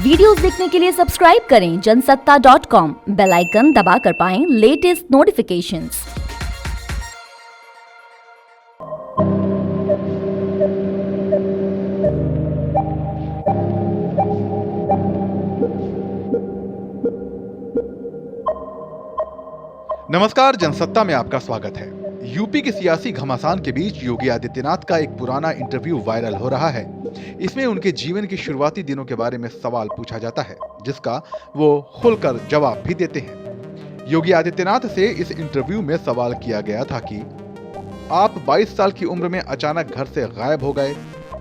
Videos देखने के लिए सब्सक्राइब करें जनसत्ता.com, बेल आइकन दबाकर पाएं लेटेस्ट नोटिफिकेशंस। नमस्कार, जनसत्ता में आपका स्वागत है। यूपी के सियासी घमासान के बीच योगी आदित्यनाथ का एक पुराना इंटरव्यू वायरल हो रहा है। इसमें उनके जीवन की शुरुआती दिनों के बारे में सवाल पूछा जाता है, जिसका वो खुलकर जवाब भी देते हैं। योगी आदित्यनाथ से इस इंटरव्यू में सवाल किया गया था कि आप 22 साल की उम्र में अचानक घर से गायब हो गए,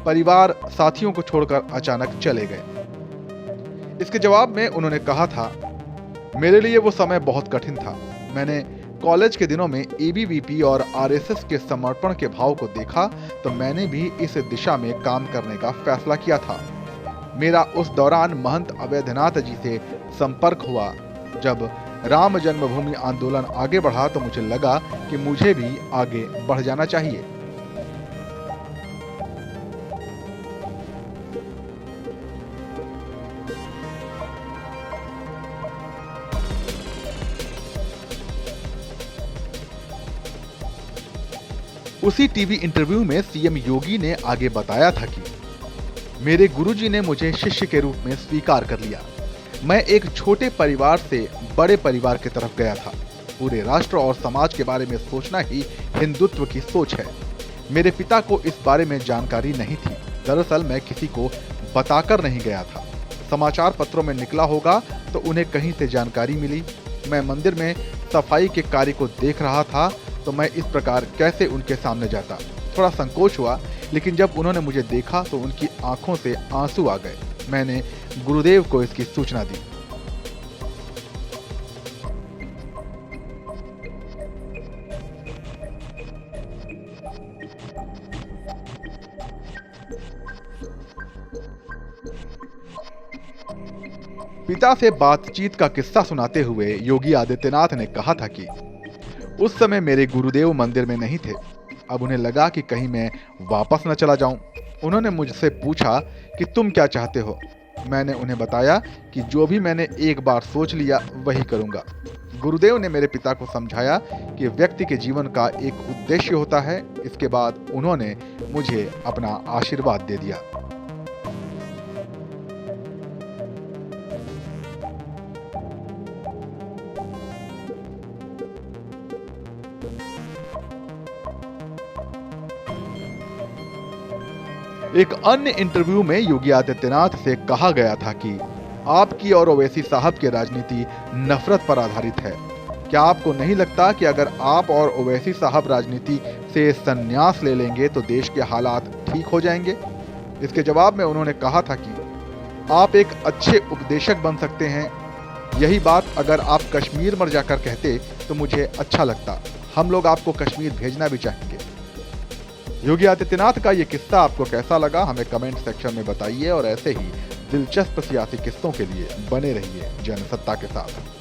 परिवार साथियों को छोड़कर अचानक चले गए। इसके जवाब में उन्होंने कहा था, मेरे लिए वो समय बहुत कठिन था। मैंने कॉलेज के दिनों में एबीवीपी और आरएसएस के समर्पण के भाव को देखा तो मैंने भी इस दिशा में काम करने का फैसला किया था। मेरा उस दौरान महंत अवैधनाथ जी से संपर्क हुआ। जब राम जन्मभूमि आंदोलन आगे बढ़ा तो मुझे लगा कि मुझे भी आगे बढ़ जाना चाहिए। उसी टीवी इंटरव्यू में सीएम योगी ने आगे बताया था कि मेरे गुरुजी ने मुझे शिष्य के रूप में स्वीकार कर लिया। मैं एक छोटे परिवार से बड़े परिवार की तरफ गया था। पूरे राष्ट्र और समाज के बारे में सोचना ही हिंदुत्व की सोच है। मेरे पिता को इस बारे में जानकारी नहीं थी। दरअसल मैं किसी को बताकर नहीं गया था। समाचार पत्रों में निकला होगा तो उन्हें कहीं से जानकारी मिली। मैं मंदिर में सफाई के कार्य को देख रहा था तो मैं इस प्रकार कैसे उनके सामने जाता। थोड़ा संकोच हुआ, लेकिन जब उन्होंने मुझे देखा तो उनकी आंखों से आंसू आ गए। मैंने गुरुदेव को इसकी सूचना दी। पिता से बातचीत का किस्सा सुनाते हुए योगी आदित्यनाथ ने कहा था कि उस समय मेरे गुरुदेव मंदिर में नहीं थे। अब उन्हें लगा कि कहीं मैं वापस न चला जाऊं। उन्होंने मुझसे पूछा कि तुम क्या चाहते हो। मैंने उन्हें बताया कि जो भी मैंने एक बार सोच लिया वही करूंगा। गुरुदेव ने मेरे पिता को समझाया कि व्यक्ति के जीवन का एक उद्देश्य होता है। इसके बाद उन्होंने मुझे अपना आशीर्वाद दे दिया। एक अन्य इंटरव्यू में योगी आदित्यनाथ से कहा गया था कि आपकी और ओवैसी साहब की राजनीति नफरत पर आधारित है। क्या आपको नहीं लगता कि अगर आप और ओवैसी साहब राजनीति से संन्यास ले लेंगे तो देश के हालात ठीक हो जाएंगे? इसके जवाब में उन्होंने कहा था कि आप एक अच्छे उपदेशक बन सकते हैं। यही बात अगर आप कश्मीर में जाकर कहते तो मुझे अच्छा लगता। हम लोग आपको कश्मीर भेजना भी चाहेंगे। योगी आदित्यनाथ का ये किस्सा आपको कैसा लगा, हमें कमेंट सेक्शन में बताइए और ऐसे ही दिलचस्प सियासी किस्सों के लिए बने रहिए जनसत्ता के साथ।